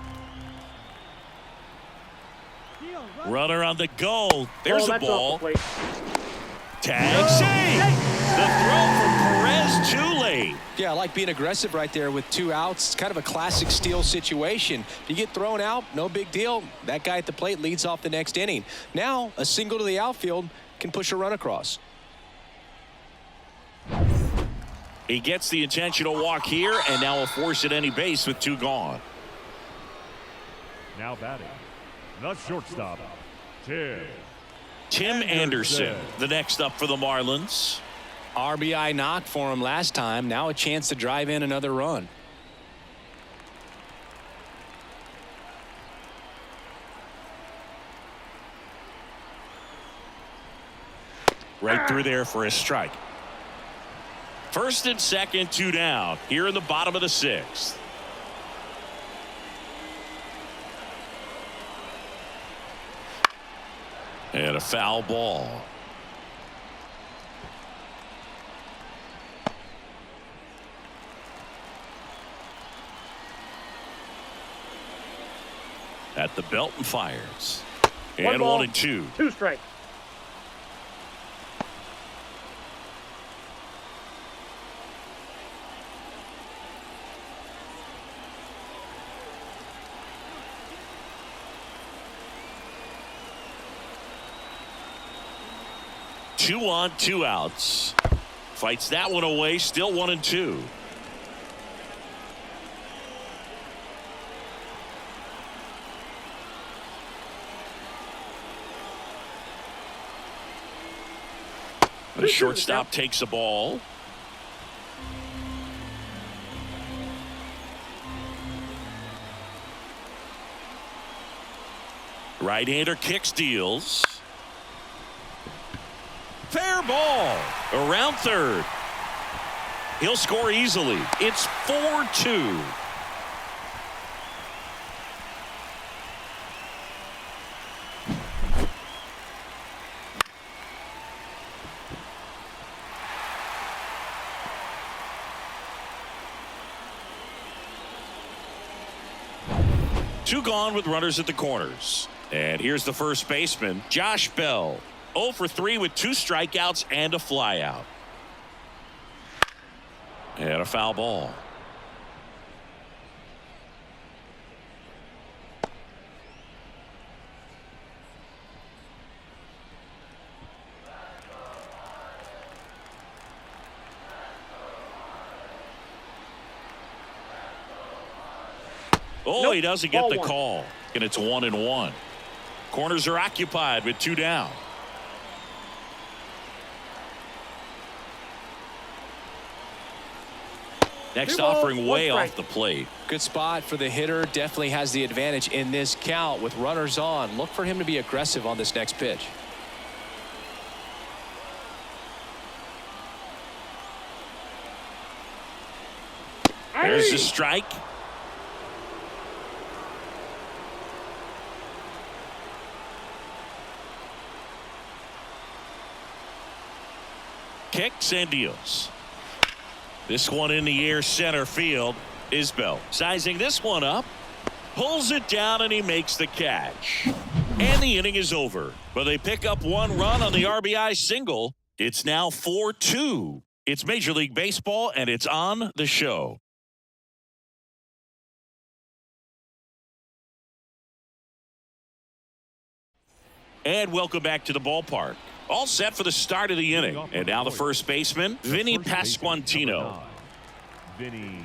Runner on the go. There's a that's ball. off the plate. Tag save. The throw from Perez too late. Yeah, I like being aggressive right there with 2 outs. It's kind of a classic steal situation. You get thrown out, no big deal. That guy at the plate leads off the next inning. Now, a single to the outfield can push a run across. He gets the intentional walk here, and now will force at any base with 2 gone. Now batting, the shortstop, Tim Anderson, the next up for the Marlins. RBI knock for him last time. Now a chance to drive in another run. Right through there for a strike. First and second, 2 down. Here in the bottom of the 6th. And a foul ball. At the belt and fires. And 1-2. 2 strikes. Two on, 2 outs. Fights that one away. Still 1-2. The shortstop takes a ball. Right-hander kicks, deals. Fair ball around third. He'll score easily. It's 4-2. Two gone with runners at the corners. And here's the first baseman, Josh Bell. 0 for 3 with 2 strikeouts and a flyout. And a foul ball. Oh, Nope. he doesn't get Ball the one. call. And it's 1-1. Corners are occupied with 2 down. Next 2 balls, offering 1 way strike. off the plate. Good spot for the hitter. Definitely has the advantage in this count with runners on. Look for him to be aggressive on this next pitch. There's a strike. Kicks and deals. This one in the air center field. Isbell sizing this one up. Pulls it down and he makes the catch. And the inning is over. But they pick up 1 run on the RBI single. It's now 4-2. It's Major League Baseball and it's on the show. And welcome back to the ballpark. All set for the start of the inning. And now the first baseman, Vinny Pasquantino. Vinny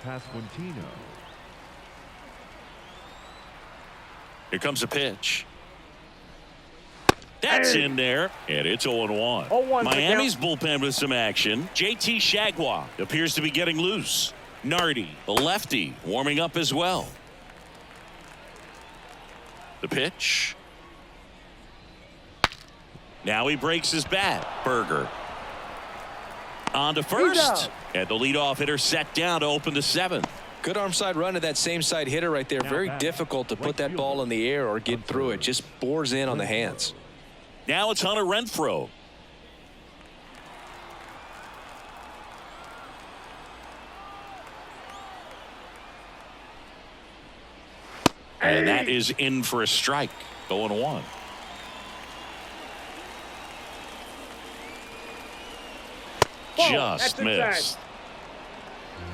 Pasquantino. Here comes a pitch. That's in there, and it's 0-1. 0-1 Miami's bullpen with some action. JT Shagwa appears to be getting loose. Nardi, the lefty, warming up as well. The pitch. Now he breaks his bat. Berger. On to first. And the leadoff hitter set down to open the 7th. Good arm side run to that same side hitter right there. Very difficult to put that ball in the air or get through it. Just bores in on the hands. Now it's Hunter Renfroe. And that is in for a strike. 0-1. Just missed.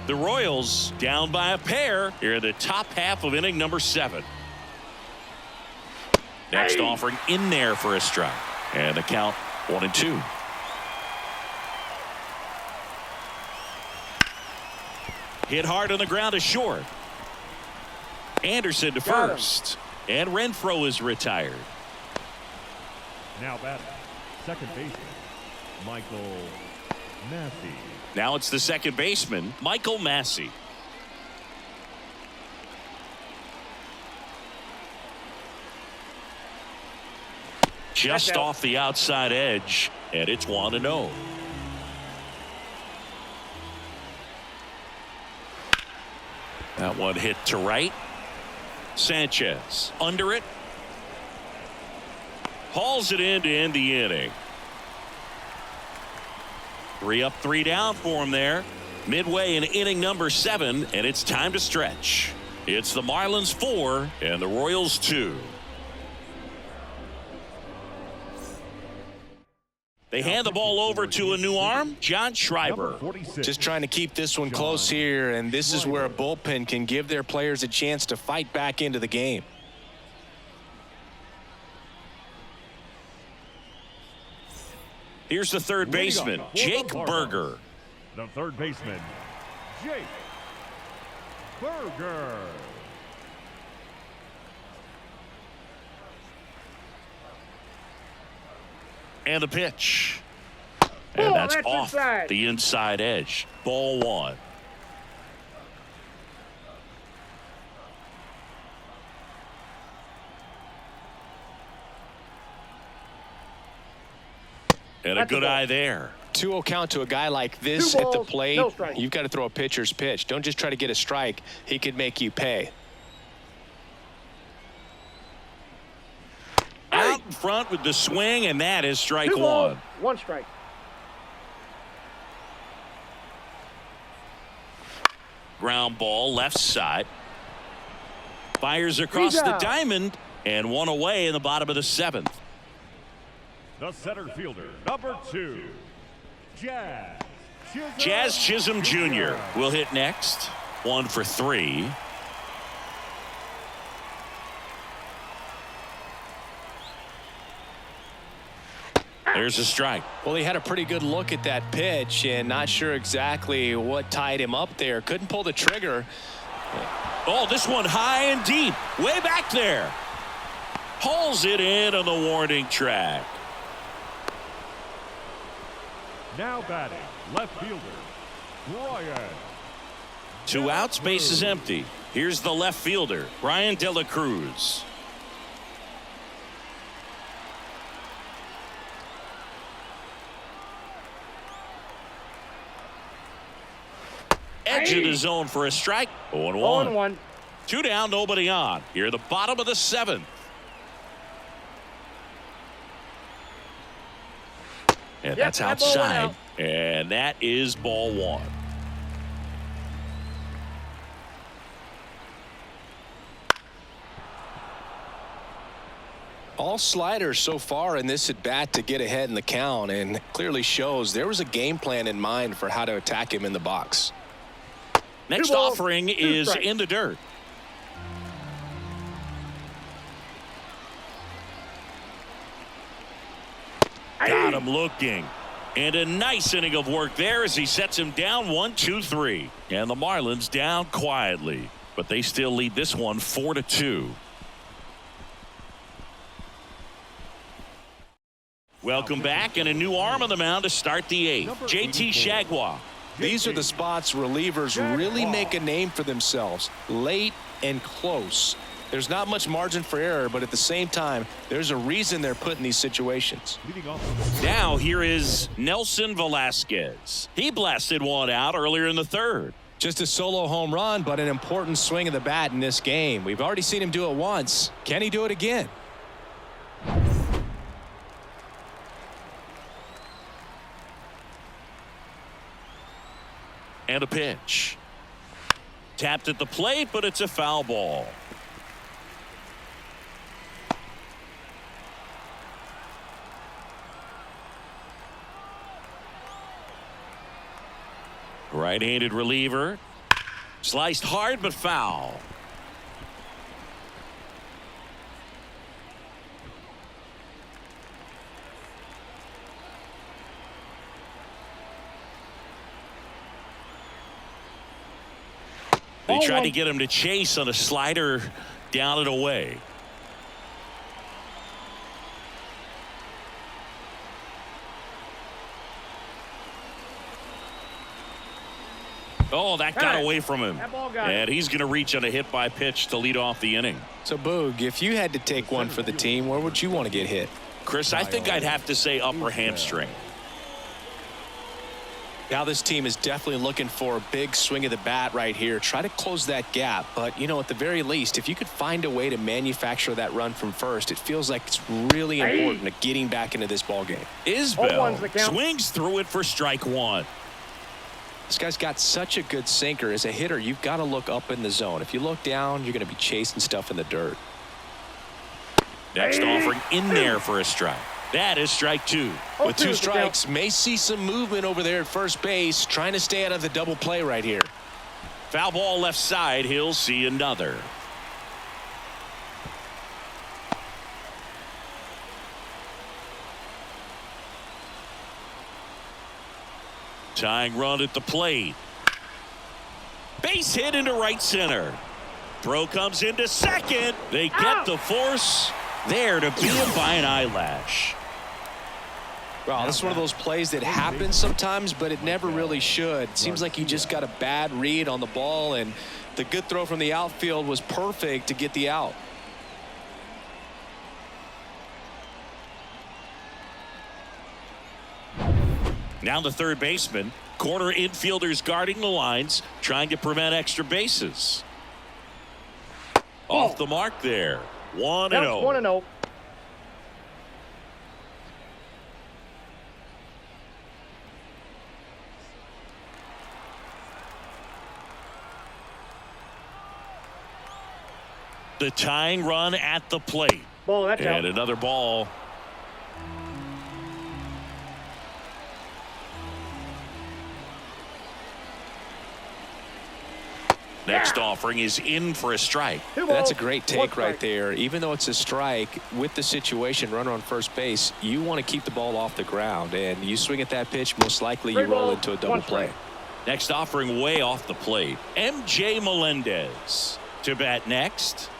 The Royals down by a pair here in the top half of inning number 7. Next offering in there for a strike. And the count 1-2. Hit hard on the ground to short. Anderson to first. And Renfroe is retired. Now batting, second baseman, Michael Massey. Now it's the second baseman, Michael Massey. Just off the outside edge, and it's 1-0. That one hit to right. Sanchez under it. Hauls it in to end the inning. 3 up, 3 down for him there. Midway in inning number 7, and it's time to stretch. It's the Marlins 4 and the Royals 2. They hand the ball over to a new arm, John Schreiber. Just trying to keep this one close here, and this is where a bullpen can give their players a chance to fight back into the game. Here's the third baseman, Jake Berger. The third baseman, Jake Berger. And the pitch. And that's off the inside edge. Ball 1. And a good eye there. 2-0 count to a guy like this at the plate. You've got to throw a pitcher's pitch. Don't just try to get a strike. He could make you pay. Out in front with the swing, and that is strike 2 balls, 1. 1 strike. Ground ball left side. Fires across the diamond, and 1 away in the bottom of the 7th. The center fielder, number 2, Jazz Chisholm Jr. will hit next. 1 for 3. There's a strike. Well, he had a pretty good look at that pitch and not sure exactly what tied him up there. Couldn't pull the trigger. Oh, this one high and deep. Way back there. Hauls it in on the warning track. Now batting, left fielder, Brian. 2 outs, base is empty. Here's the left fielder, Brian De La Cruz. edge of the zone for a strike. 0-1. 0-1. 2 down, nobody on. Here, the bottom of the 7th. And that's outside. And that is ball 1. All sliders so far in this at bat to get ahead in the count, and clearly shows there was a game plan in mind for how to attack him in the box. Next offering is in the dirt. Got him looking. And a nice inning of work there as he sets him down 1-2-3. And the Marlins down quietly, but they still lead this one 4-2. Welcome back, and a new arm on the mound to start the 8th. JT Shagwa. These are the spots relievers really make a name for themselves. Late and close. There's not much margin for error, but at the same time, there's a reason they're put in these situations. Now here is Nelson Velasquez. He blasted one out earlier in the 3rd. Just a solo home run, but an important swing of the bat in this game. We've already seen him do it once. Can he do it again? And a pitch. Tapped at the plate, but it's a foul ball. Right-handed reliever. Sliced hard, but foul. They tried to get him to chase on a slider down and away. Oh, that got away from him. And he's going to reach on a hit by pitch to lead off the inning. So, Boog, if you had to take one for the team, where would you want to get hit? Chris, I think I'd have to say upper hamstring. Now this team is definitely looking for a big swing of the bat right here. Try to close that gap. But, you know, at the very least, if you could find a way to manufacture that run from first, it feels like it's really important to getting back into this ball game. Isbell swings through it for strike 1. This guy's got such a good sinker. As a hitter, you've got to look up in the zone. If you look down, you're going to be chasing stuff in the dirt. Next offering in there for a strike. That is strike 2. With 2 strikes, may see some movement over there at first base, trying to stay out of the double play right here. Foul ball left side. He'll see another. Tying run at the plate. Base hit into right center. Throw comes into second. They get the force there to beat him by an eyelash. Well, this is one of those plays that happens sometimes, but it never really should. It seems like he just got a bad read on the ball, and the good throw from the outfield was perfect to get the out. Now the third baseman. Corner infielders guarding the lines, trying to prevent extra bases. Off the mark there. 1-0. 1-0. The tying run at the plate. Ball, that's out. And another ball. Next offering is in for a strike. That's a great take right there. Even though it's a strike, with the situation, runner on first base, you want to keep the ball off the ground. And you swing at that pitch, most likely you roll into a double play. Next offering way off the plate. MJ Melendez. to bat next.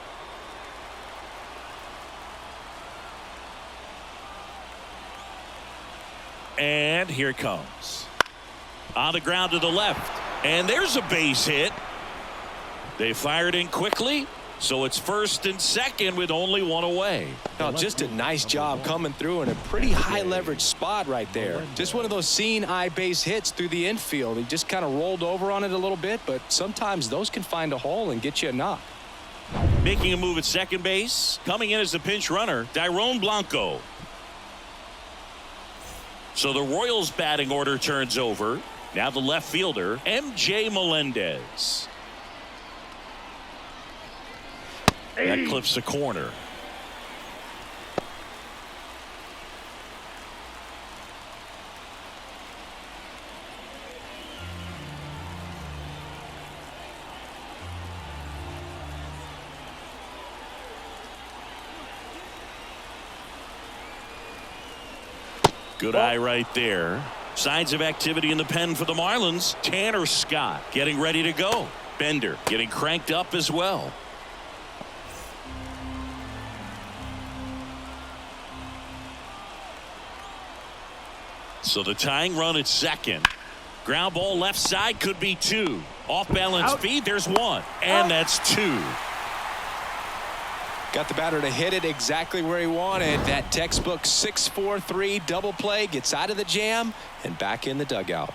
And here it comes. On the ground to the left. And there's a base hit. They fired in quickly. So it's first and second with only one away. Now, just a nice job coming through in a pretty high leverage spot right there. Just one of those seeing eye base hits through the infield. He just kind of rolled over on it a little bit, but sometimes those can find a hole and get you a knock. Making a move at second base. Coming in as the pinch runner, Dairon Blanco. So the Royals batting order turns over. Now the left fielder, MJ Melendez. That clips the corner. Good eye right there. Signs of activity in the pen for the Marlins. Tanner Scott getting ready to go. Bender getting cranked up as well. So the tying run at second. Ground ball left side, could be two. Off balance feed, there's one. And that's two. Got the batter to hit it exactly where he wanted. That textbook 6-4-3 double play, gets out of the jam and back in the dugout.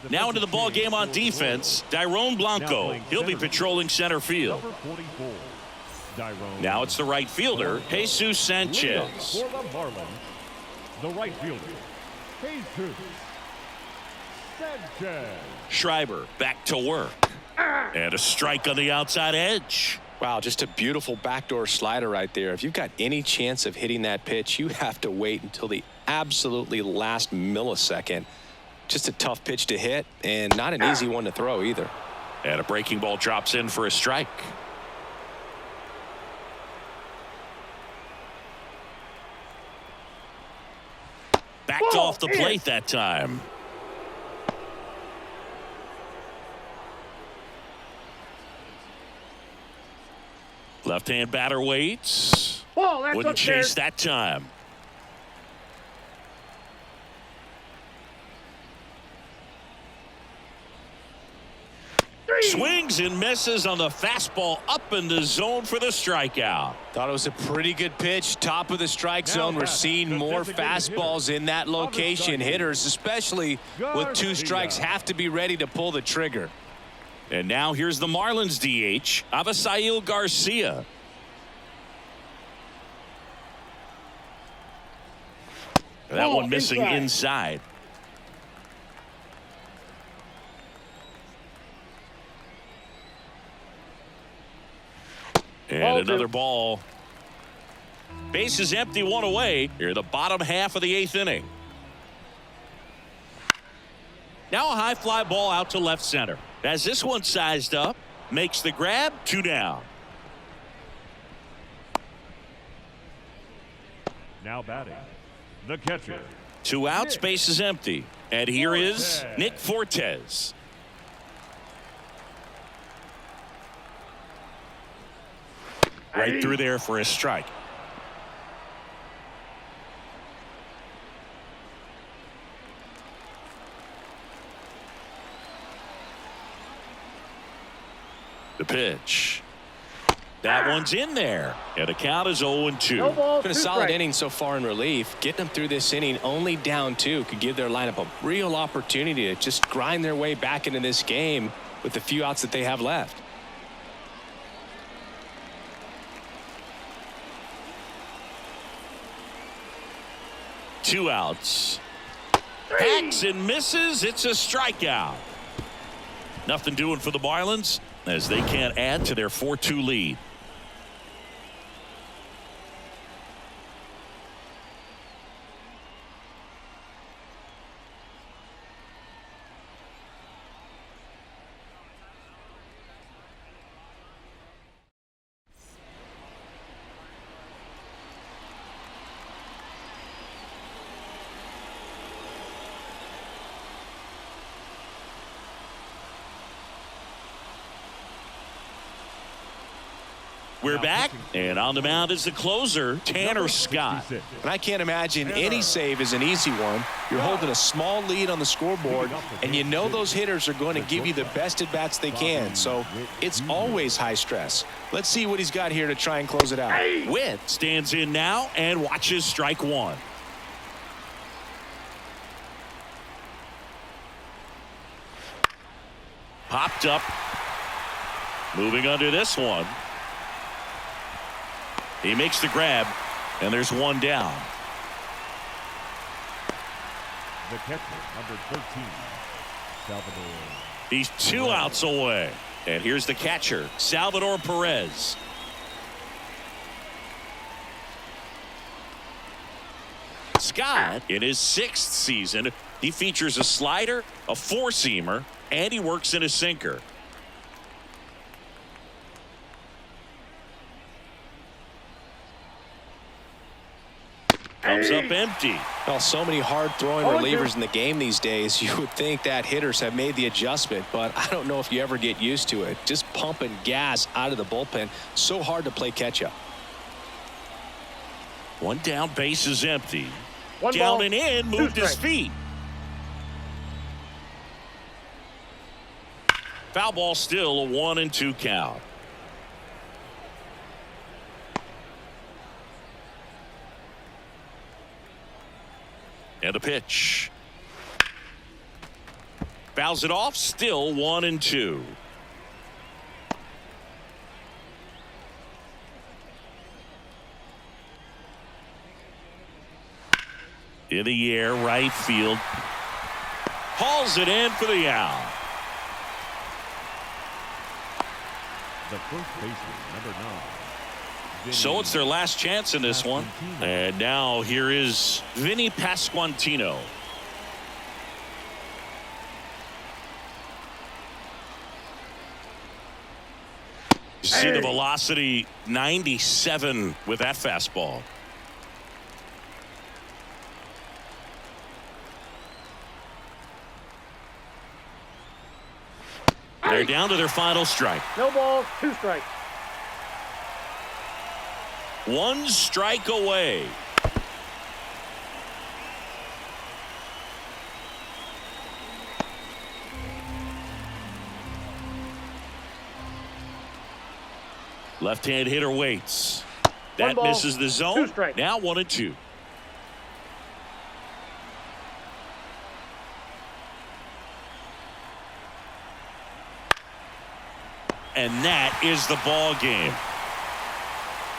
Now into the ball game on defense, Dairon Blanco. He'll be patrolling center field. Now it's the right fielder, Jesus Sanchez. For the Marlins, the right fielder, Jesus Sanchez. Schreiber back to work. And a strike on the outside edge. Wow, just a beautiful backdoor slider right there. If you've got any chance of hitting that pitch, you have to wait until the absolutely last millisecond. Just a tough pitch to hit and not an easy one to throw either. And a breaking ball drops in for a strike. Backed off the plate that time. Left-hand batter waits. Wouldn't chase that time. Swings and misses on the fastball up in the zone for the strikeout. Thought it was a pretty good pitch, top of the strike zone. We're seeing more fastballs in that location. Hitters, especially with two strikes, have to be ready to pull the trigger. And now here's the Marlins DH, Avisail Garcia. That one missing inside. And another ball. Base is empty, one away. Here, the bottom half of the eighth inning. Now a high fly ball out to left center. As this one sized up, makes the grab, 2 down. Now batting, the catcher. 2 outs, base is empty. And here is Nick Fortes. Right through there for a strike. The pitch. That one's in there. And the count is 0-2. Been a solid inning so far in relief. Getting them through this inning only down 2 could give their lineup a real opportunity to just grind their way back into this game with the few outs that they have left. Two outs. Hacks and misses. It's a strikeout. Nothing doing for the Marlins as they can't add to their 4-2 lead. We're back, and on the mound is the closer, Tanner Scott. And I can't imagine any save is an easy one. You're holding a small lead on the scoreboard, and you know those hitters are going to give you the best at-bats they can, so it's always high stress. Let's see what he's got here to try and close it out. Witt stands in now and watches strike one. Popped up. Moving under this one. He makes the grab, and there's one down. The catcher, number 13, Salvador. He's 2 outs away. And here's the catcher, Salvador Perez. Scott, in his 6th season, he features a slider, a four-seamer, and he works in a sinker. Comes up empty. Well, so many hard-throwing relievers in the game these days, you would think that hitters have made the adjustment, but I don't know if you ever get used to it. Just pumping gas out of the bullpen, so hard to play catch-up. One down, base is empty. One Down ball, and in, two moved his strikes. feet. Foul ball, still a 1-2 count. And a pitch. Fouls it off, still 1-2. In the air, right field. Hauls it in for the out. The first baseman, number 9. So it's their last chance in this one. And now here is Vinny Pasquantino. You see the velocity, 97 with that fastball. They're down to their final strike. No balls, 2 strikes. 1 strike away. Left-hand hitter waits. That ball, misses the 2 zone. strikes. Now 1-2. And that is the ball game.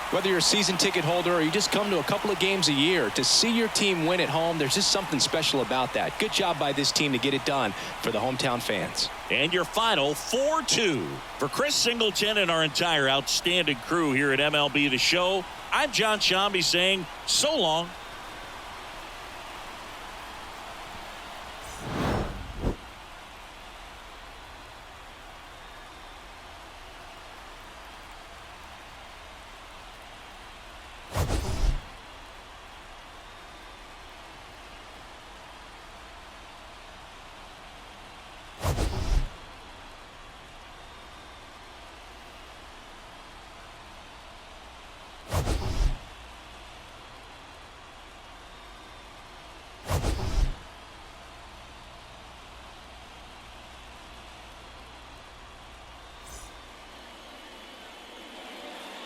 Whether you're a season ticket holder or you just come to a couple of games a year, to see your team win at home, there's just something special about that. Good job by this team to get it done for the hometown fans. And your final 4-2. For Chris Singleton and our entire outstanding crew here at MLB The Show, I'm John Shambi saying so long.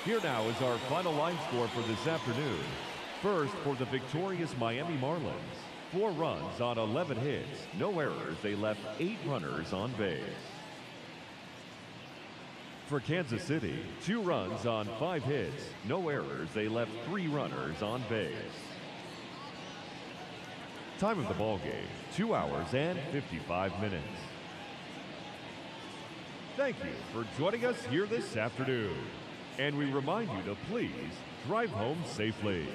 Here now is our final line score for this afternoon. First, for the victorious Miami Marlins. 4 runs on 11 hits. No errors. They left 8 runners on base. For Kansas City, 2 runs on 5 hits. No errors. They left 3 runners on base. Time of the ball game, 2 hours and 55 minutes. Thank you for joining us here this afternoon. And we remind you to please drive home safely.